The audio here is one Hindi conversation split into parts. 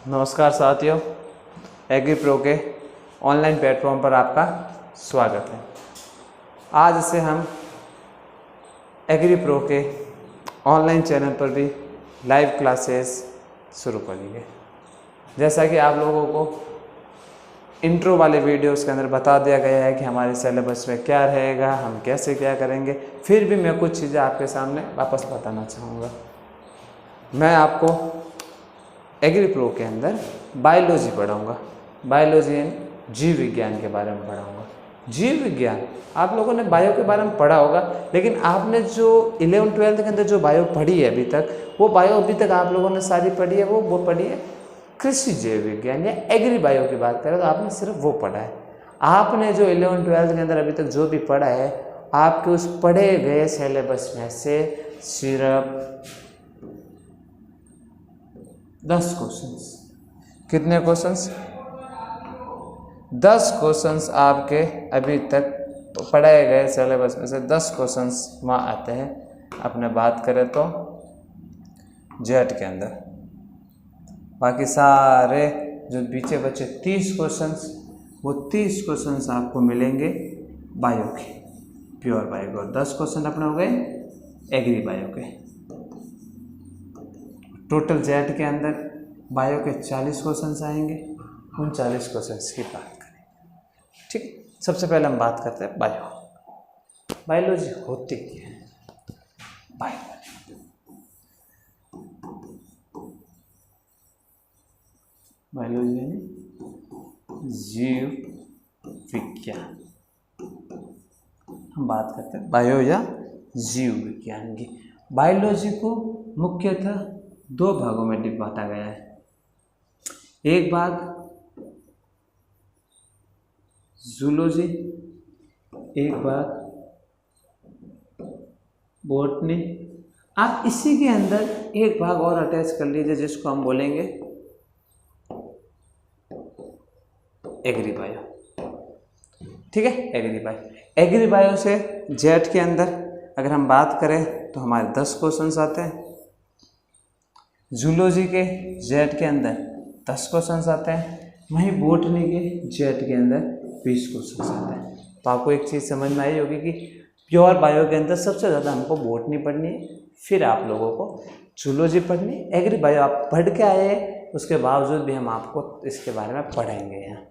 नमस्कार साथियों, एग्री प्रो के ऑनलाइन प्लेटफॉर्म पर आपका स्वागत है। आज से हम एग्री प्रो के ऑनलाइन चैनल पर भी लाइव क्लासेस शुरू करेंगे। जैसा कि आप लोगों को इंट्रो वाले वीडियोस के अंदर बता दिया गया है कि हमारे सिलेबस में क्या रहेगा, हम कैसे क्या करेंगे, फिर भी मैं कुछ चीज़ें आपके सामने वापस बताना चाहूँगा। मैं आपको एग्री प्रो के अंदर बायोलॉजी पढ़ाऊँगा, बायोलॉजी एंड जीव विज्ञान के बारे में पढ़ाऊँगा। जीव विज्ञान आप लोगों ने बायो के बारे में पढ़ा होगा, लेकिन आपने जो 11वीं-12वीं के अंदर जो बायो पढ़ी है अभी तक, वो बायो अभी तक आप लोगों ने सारी पढ़ी है, वो पढ़ी है कृषि जैव विज्ञान या एग्री बायो की बात करें तो आपने सिर्फ वो पढ़ा है। आपने जो 11वीं-12वीं के अंदर अभी तक जो भी पढ़ा है, आपके उस पढ़े गए सिलेबस में से सिर्फ 10 क्वेश्चंस, कितने क्वेश्चंस? 10 क्वेश्चंस आपके अभी तक पढ़ाए गए सिलेबस में से 10 क्वेश्चंस वहाँ आते हैं। अपने बात करें तो जेट के अंदर, बाकी सारे जो पीछे बचे 30 क्वेश्चंस, वो 30 क्वेश्चंस आपको मिलेंगे बायो के, प्योर बायो के। और 10 क्वेश्चन अपने हो गए एग्री बायो के। टोटल जेट के अंदर बायो के 40 क्वेश्चंस आएंगे। उन 40 क्वेश्चंस की बात करें, ठीक है। सबसे पहले हम बात करते हैं बायोलॉजी होती क्या है। बायोलॉजी यानी जीव विज्ञान। हम बात करते हैं बायो या जीव विज्ञान की। बायोलॉजी को मुख्यतः 2 भागों में बांटा गया है। एक भाग जूलॉजी, एक भाग बॉटनी। आप इसी के अंदर एक भाग और अटैच कर लीजिए, जिसको हम बोलेंगे एग्री बायो, ठीक है। एग्री बायो, एग्री बायो से जेट के अंदर अगर हम बात करें तो हमारे 10 क्वेश्चंस आते हैं। जूलॉजी के जेट के अंदर 10 क्वेश्चंस आते हैं। वहीं बॉटनी के जेट के अंदर 20 क्वेश्चंस आते हैं। तो आपको एक चीज़ समझ में आई होगी कि प्योर बायो के अंदर सबसे ज़्यादा हमको बॉटनी पढ़नी है, फिर आप लोगों को जूलॉजी पढ़नी है। एग्री बायो आप पढ़ के आए, उसके बावजूद भी हम आपको इसके बारे में पढ़ाएंगे। यहाँ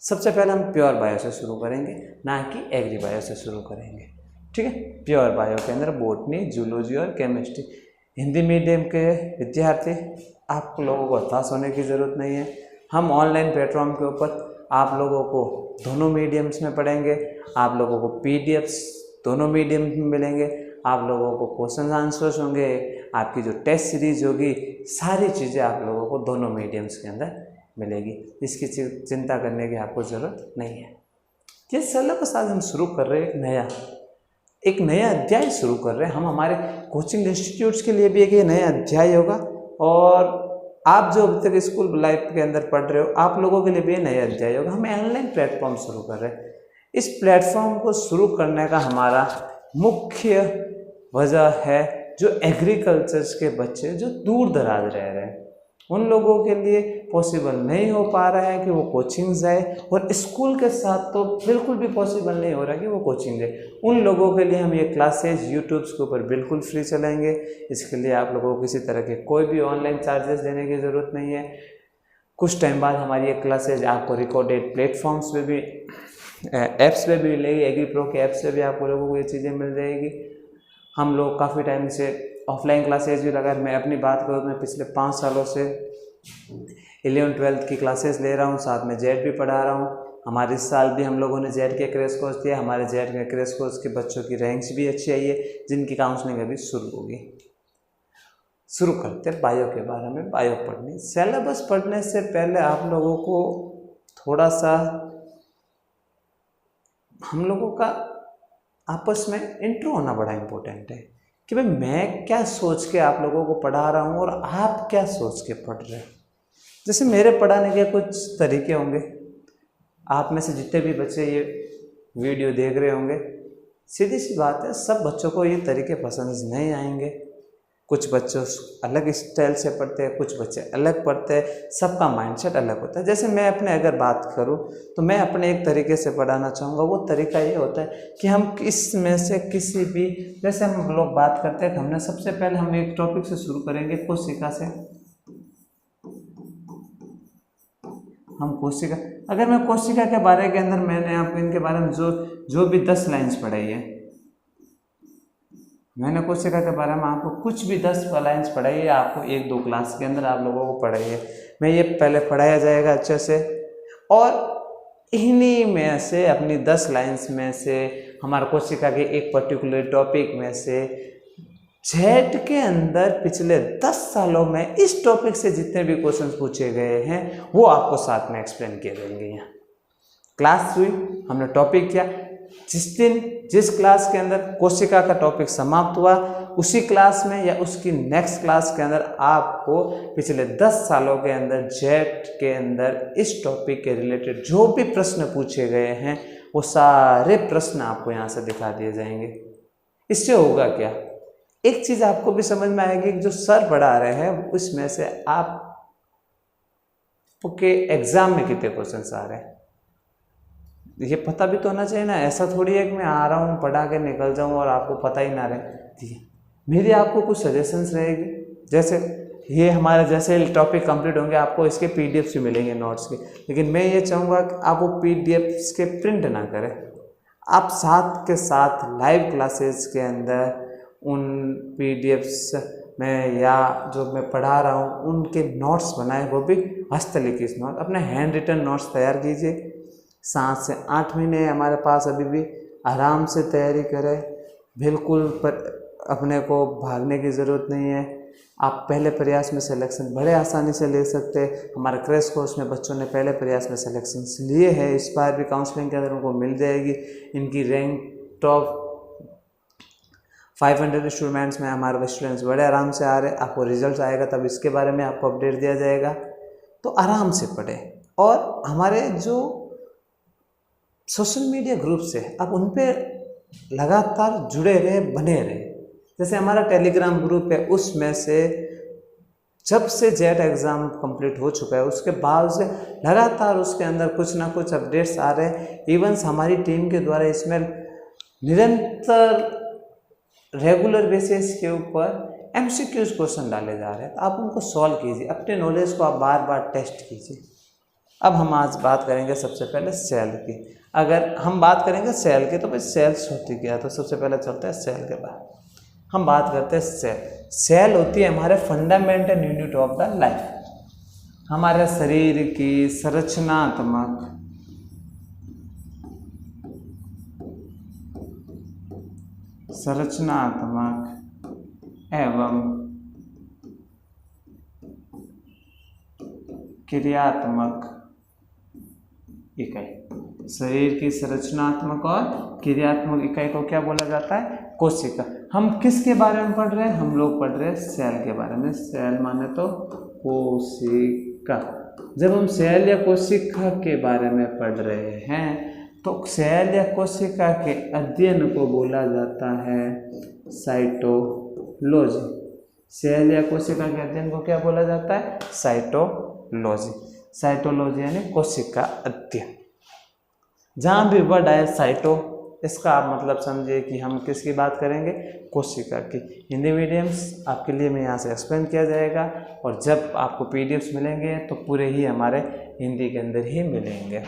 सबसे पहले हम प्योर बायो से शुरू करेंगे, ना कि एग्री बायो से शुरू करेंगे, ठीक है। प्योर बायो के अंदर बॉटनी, जूलॉजी और केमिस्ट्री। हिंदी मीडियम के विद्यार्थी, आप लोगों को हताश होने की ज़रूरत नहीं है। हम ऑनलाइन प्लेटफॉर्म के ऊपर आप लोगों को दोनों मीडियम्स में पढ़ेंगे। आप लोगों को पीडीएफ्स दोनों मीडियम में मिलेंगे। आप लोगों को क्वेश्चन आंसर्स होंगे, आपकी जो टेस्ट सीरीज होगी, सारी चीज़ें आप लोगों को दोनों मीडियम्स के अंदर मिलेगी। इसकी चिंता करने की आपको ज़रूरत नहीं है। ये सिलेबस आज हम शुरू कर रहे हैं, एक नया अध्याय शुरू कर रहे हैं हम। हमारे कोचिंग इंस्टीट्यूट्स के लिए भी एक नया अध्याय होगा, और आप जो अभी तक स्कूल लाइफ के अंदर पढ़ रहे हो, आप लोगों के लिए भी नया अध्याय होगा। हम ऑनलाइन प्लेटफॉर्म शुरू कर रहे हैं। इस प्लेटफॉर्म को शुरू करने का हमारा मुख्य वजह है जो एग्रीकल्चर्स के बच्चे जो दूर दराज रह रहे हैं, उन लोगों के लिए पॉसिबल नहीं हो पा रहा है कि वो कोचिंग जाए, और स्कूल के साथ तो बिल्कुल भी पॉसिबल नहीं हो रहा कि वो कोचिंग जाए। उन लोगों के लिए हम ये क्लासेज यूट्यूब्स के ऊपर बिल्कुल फ्री चलाएंगे। इसके लिए आप लोगों को किसी तरह के कोई भी ऑनलाइन चार्जेस देने की ज़रूरत नहीं है। कुछ टाइम बाद हमारी ये क्लासेज आपको रिकॉर्डेड प्लेटफॉर्म्स पे भी, ऐप्स पे भी मिलेगी। एग्री प्रो के ऐप्स पे भी आप लोगों को ये चीज़ें मिल जाएगी। हम लोग काफ़ी टाइम से ऑफलाइन क्लासेज भी लगा। मैं अपनी बात करूँ तो मैं पिछले 5 सालों से 11वीं-12वीं की क्लासेस ले रहा हूँ, साथ में जेट भी पढ़ा रहा हूँ। हमारे इस साल भी हम लोगों ने जेट के क्रैश कोर्स दिया। हमारे जेट के क्रैश कोर्स के बच्चों की रैंक्स भी अच्छी आई है, जिनकी काउंसलिंग अभी शुरू होगी। शुरू करते हैं बायो के बारे में। बायो पढ़नी, सिलेबस पढ़ने से पहले आप लोगों को थोड़ा सा हम लोगों का आपस में इंट्रो होना बड़ा इम्पोर्टेंट है कि भाई मैं क्या सोच के आप लोगों को पढ़ा रहा हूँ और आप क्या सोच के पढ़ रहे हो। जैसे मेरे पढ़ाने के कुछ तरीके होंगे, आप में से जितने भी बच्चे ये वीडियो देख रहे होंगे, सीधी सी बात है, सब बच्चों को ये तरीके पसंद नहीं आएंगे। कुछ बच्चे अलग स्टाइल से पढ़ते हैं, कुछ बच्चे अलग पढ़ते हैं, सबका माइंडसेट अलग होता है। जैसे मैं अपने अगर बात करूं तो मैं अपने एक तरीके से पढ़ाना चाहूँगा। वो तरीका ये होता है कि हम इसमें से किसी भी, जैसे हम लोग बात करते हैं, हमने सबसे पहले हम एक टॉपिक से शुरू करेंगे, कोशिका से। हम कोशिका, अगर मैं कोशिका के बारे के अंदर मैंने आपको इनके बारे में जो भी 10 लाइन्स पढ़ाई है, मैंने कोशिका के बारे में आपको कुछ भी 10 लाइन्स पढ़ाई है, आपको 1-2 क्लास के अंदर आप लोगों को पढ़ाई है, मैं ये पहले पढ़ाया जाएगा अच्छे से, और इन्हीं में से अपनी 10 लाइन्स में से हमारा कोशिका के एक पर्टिकुलर टॉपिक में से जेट के अंदर पिछले 10 सालों में इस टॉपिक से जितने भी क्वेश्चंस पूछे गए हैं वो आपको साथ में एक्सप्लेन किए जाएंगे। यहाँ क्लास हुई, हमने टॉपिक किया, जिस क्लास के अंदर कोशिका का टॉपिक समाप्त हुआ, उसी क्लास में या उसकी नेक्स्ट क्लास के अंदर आपको पिछले 10 सालों के अंदर जेट के अंदर इस टॉपिक के रिलेटेड जो भी प्रश्न पूछे गए हैं वो सारे प्रश्न आपको यहाँ से दिखा दिए जाएंगे। इससे होगा क्या, एक चीज़ आपको भी समझ में आएगी कि जो सर पढ़ा रहे हैं उसमें से आपके एग्जाम में कितने क्वेश्चन आ रहे हैं ये पता भी तो होना चाहिए ना। ऐसा थोड़ी है कि मैं आ रहा हूँ पढ़ा के निकल जाऊँ और आपको पता ही ना रहे। मेरी आपको कुछ सजेशंस रहेगी, जैसे ये हमारे जैसे टॉपिक कंप्लीट होंगे आपको इसके पीडीएफ्स भी मिलेंगे नोट्स के, लेकिन मैं ये चाहूँगा कि आप वो पीडीएफ्स के प्रिंट ना करें, आप साथ के साथ लाइव क्लासेस के अंदर उन पीडीएफ्स में या जो मैं पढ़ा रहा हूँ उनके नोट्स बनाए, वो भी हस्तलिखित नोट, अपने हैंड रिटन नोट्स तैयार कीजिए। 7 से 8 महीने हमारे पास अभी भी, आराम से तैयारी करें, बिल्कुल पर अपने को भागने की ज़रूरत नहीं है। आप पहले प्रयास में सिलेक्शन बड़े आसानी से ले सकते हैं। हमारे क्रैश कोर्स में बच्चों ने पहले प्रयास में सिलेक्शन लिए हैं, इस बार भी काउंसलिंग के अंदर उनको मिल जाएगी। इनकी रैंक टॉप 500 स्टूडेंट्स में हमारे स्टूडेंट्स बड़े आराम से आ रहे हैं। आपको रिजल्ट आएगा तब इसके बारे में आपको अपडेट दिया जाएगा, तो आराम से पढ़ें। और हमारे जो सोशल मीडिया ग्रुप्स है आप उन पे लगातार जुड़े रहे, बने रहे। जैसे हमारा टेलीग्राम ग्रुप है, उसमें से जब से जेट एग्ज़ाम कंप्लीट हो चुका है उसके बाद से लगातार उसके अंदर कुछ ना कुछ अपडेट्स आ रहे हैं। इवंस हमारी टीम के द्वारा इसमें निरंतर रेगुलर बेसिस के ऊपर एमसीक्यूज क्वेश्चन डाले जा रहे हैं, तो आप उनको सॉल्व कीजिए, अपने नॉलेज को आप बार बार टेस्ट कीजिए। अब हम आज बात करेंगे सबसे पहले सेल की। अगर हम बात करेंगे सेल की तो भाई सेल्स होती क्या है, तो सबसे पहले चलते हैं सेल के बाद। हम बात करते हैं सेल होती है हमारे fundamental unit of the life, हमारे शरीर की संरचनात्मक एवं क्रियात्मक इकाई। शरीर की संरचनात्मक और क्रियात्मक इकाई को क्या बोला जाता है? कोशिका। हम किसके बारे में पढ़ रहे हैं? हम लोग पढ़ रहे हैं सेल के बारे में। सेल माने तो कोशिका। जब हम सेल या कोशिका के बारे में पढ़ रहे हैं तो सेल या कोशिका के अध्ययन को बोला जाता है साइटोलॉजी। सेल या कोशिका के अध्ययन को क्या बोला जाता है? साइटोलॉजी। साइटोलॉजी यानी कोशिका अध्ययन। जहाँ भी वर्ड आए साइटो, इसका आप मतलब समझिए कि हम किसकी बात करेंगे? कोशिका की। हिंदी मीडियम्स आपके लिए मैं यहाँ से एक्सप्लेन किया जाएगा, और जब आपको पीडीएफ्स मिलेंगे तो पूरे ही हमारे हिंदी के अंदर ही मिलेंगे।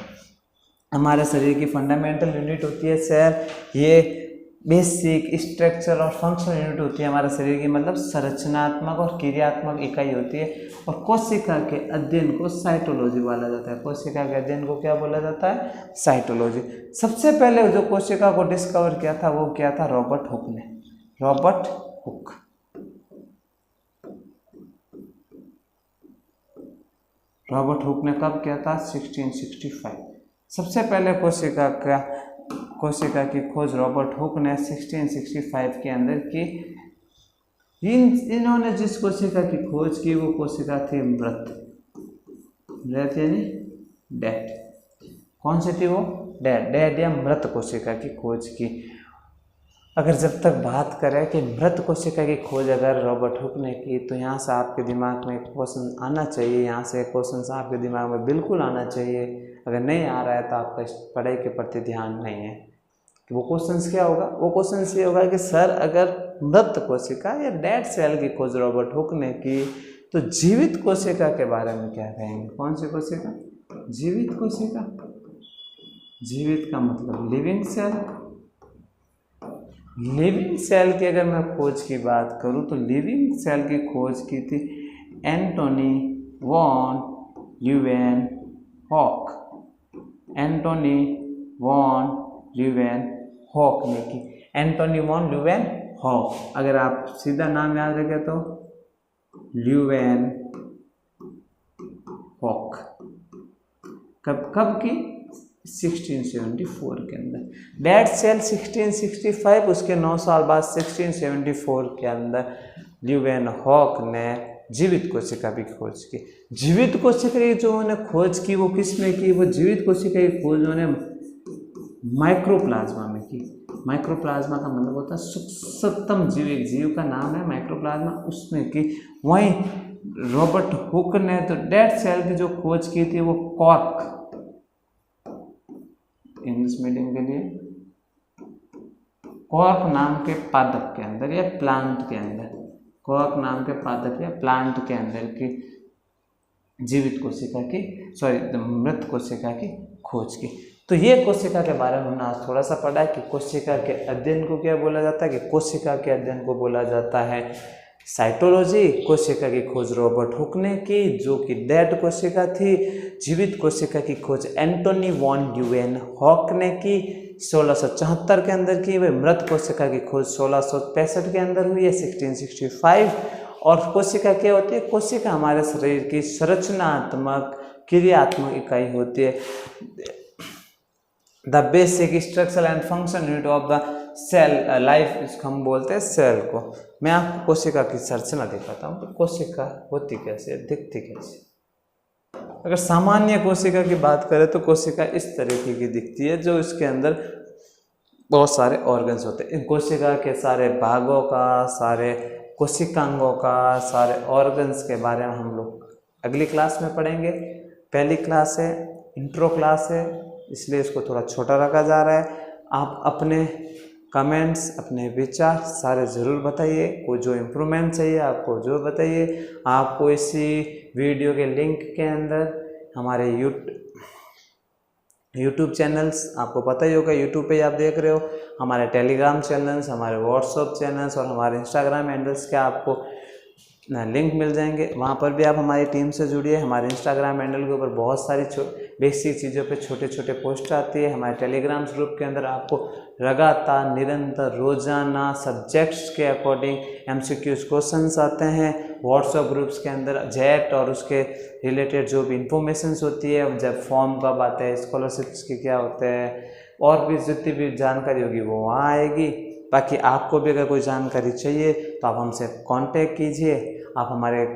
हमारे शरीर की फंडामेंटल यूनिट होती है सेल, ये बेसिक स्ट्रक्चर और फंक्शनल यूनिट होती है हमारे शरीर की, मतलब संरचनात्मक और क्रियात्मक इकाई होती है। और कोशिका के अध्ययन को साइटोलॉजी बोला जाता है। कोशिका के अध्ययन को क्या बोला जाता है? साइटोलॉजी। सबसे पहले जो कोशिका को डिस्कवर किया था वो क्या था? रॉबर्ट हुक ने। Robert Hooke. रॉबर्ट हुक ने कब किया था? 1665। सबसे पहले कोशिका की खोज रॉबर्ट हुक ने 1665 के अंदर की। इन्होंने जिस कोशिका की खोज की वो कोशिका थी मृत। मृत यानी डेड। कौन सी थी वो? डेड या मृत कोशिका की खोज की। अगर जब तक बात करें कि मृत कोशिका की खोज अगर रॉबर्ट हुक ने की, तो यहाँ से आपके दिमाग में एक क्वेश्चन आना चाहिए, यहाँ से क्वेश्चन आपके दिमाग में बिल्कुल आना चाहिए। अगर नहीं आ रहा है तो आपका पढ़ाई के प्रति ध्यान नहीं है। कि वो क्वेश्चन क्या होगा? वो क्वेश्चन ये होगा कि सर अगर मृत कोशिका या डेड सेल की खोज रॉबर्ट हुक ने की, तो जीवित कोशिका के बारे में क्या कहेंगे? कौन सी कोशिका? जीवित कोशिका। जीवित का मतलब लिविंग सेल। लिविंग सेल की अगर मैं खोज की बात करूं तो लिविंग सेल की खोज की थी Antony von Leeuwenhoek. Antony von Leeuwenhoek ने की। एंटोनी वॉन ल्यूवेनहॉक, अगर आप सीधा नाम याद रखें तो ल्यूवेनहॉक। कब की? 1674 के अंदर। डेड सेल 1665, उसके 9 साल बाद 1674 के अंदर ल्यूवेनहॉक ने जीवित कोशिका की खोज की। जीवित कोशिका की जो उन्होंने खोज की वो किस में की? वो जीवित कोशिका की खोज उन्होंने माइक्रोप्लाज्मा में की। माइक्रोप्लाज्मा का मतलब होता है सूक्ष्मतम जीव, एक जीव का नाम है माइक्रोप्लाज्मा, उसमें की। वहीं रॉबर्ट हुक ने तो डेड सेल की जो खोज की थी वो कॉर्क, इंग्लिश मीडियम के लिए कॉर्क नाम के पादप के अंदर या प्लांट के अंदर, कॉर्क नाम के पादप या प्लांट के अंदर की जीवित कोशिका की मृत कोशिका की खोज की। तो ये कोशिका के बारे में हमने आज थोड़ा सा पढ़ा है कि कोशिका के अध्ययन को क्या बोला जाता है? कि कोशिका के अध्ययन को बोला जाता है साइटोलॉजी। कोशिका की खोज रॉबर्ट हुक ने की, जो कि डेड कोशिका थी। जीवित कोशिका की खोज एंटोनी वॉन ल्यूवेनहॉक ने की 1674 के अंदर की। वह मृत कोशिका की खोज 1665 के अंदर हुई है, 1665। और कोशिका क्या होती है? कोशिका हमारे शरीर की संरचनात्मक क्रियात्मक इकाई होती है। The basic structure and function unit of the cell life, इसको हम बोलते हैं सेल को। मैं आपको कोशिका की संरचना दिखाता हूँ। तो कोशिका होती कैसे, दिखती कैसे? अगर सामान्य कोशिका की बात करें तो कोशिका इस तरीके की दिखती है, जो इसके अंदर बहुत सारे ऑर्गन्स होते हैं। इन कोशिका के सारे भागों का, सारे कोशिकांगों का, सारे ऑर्गन्स के बारे में हम लोग अगली क्लास में पढ़ेंगे। पहली क्लास है, इंट्रो क्लास है, इसलिए इसको थोड़ा छोटा रखा जा रहा है। आप अपने कमेंट्स, अपने विचार सारे ज़रूर बताइए। कोई जो इम्प्रूवमेंट चाहिए आपको जो बताइए। आपको इसी वीडियो के लिंक के अंदर हमारे यूट्यूब चैनल्स, आपको पता ही होगा यूट्यूब पे आप देख रहे हो, हमारे टेलीग्राम चैनल्स, हमारे व्हाट्सएप चैनल्स और हमारे इंस्टाग्राम हैंडल्स के आपको लिंक मिल जाएंगे। वहाँ पर भी आप हमारी टीम से जुड़िए। हमारे इंस्टाग्राम हैंडल के ऊपर बहुत सारी बेसिक चीज़ों पे छोटे छोटे पोस्ट आती है। हमारे टेलीग्राम ग्रुप के अंदर आपको लगातार निरंतर रोजाना सब्जेक्ट्स के अकॉर्डिंग MCQs क्वेश्चंस आते हैं। व्हाट्सएप ग्रुप्स के अंदर जेट और उसके रिलेटेड जो भी इंफॉर्मेशंस होती है, जब फॉर्म कब आते हैं, स्कॉलरशिप्स के क्या होते हैं, और भी जितनी भी जानकारी होगी वो वहाँ आएगी। बाकी आपको भी अगर कोई जानकारी चाहिए तो आप हमसे कांटेक्ट कीजिए, आप हमारे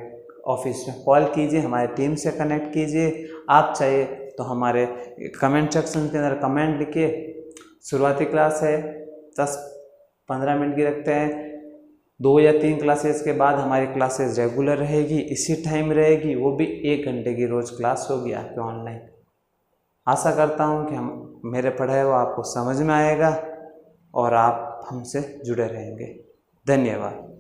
ऑफिस में कॉल कीजिए, हमारे टीम से कनेक्ट कीजिए। आप चाहिए तो हमारे कमेंट सेक्शन के अंदर कमेंट लिखिए। शुरुआती क्लास है, 10-15 मिनट की रखते हैं। 2 या 3 क्लासेस के बाद हमारी क्लासेस रेगुलर रहेगी, इसी टाइम रहेगी, वो भी 1 घंटे की रोज़ क्लास होगी आपके ऑनलाइन। आशा करता हूँ कि मेरे पढ़ाए वो आपको समझ में आएगा और आप हमसे जुड़े रहेंगे। धन्यवाद।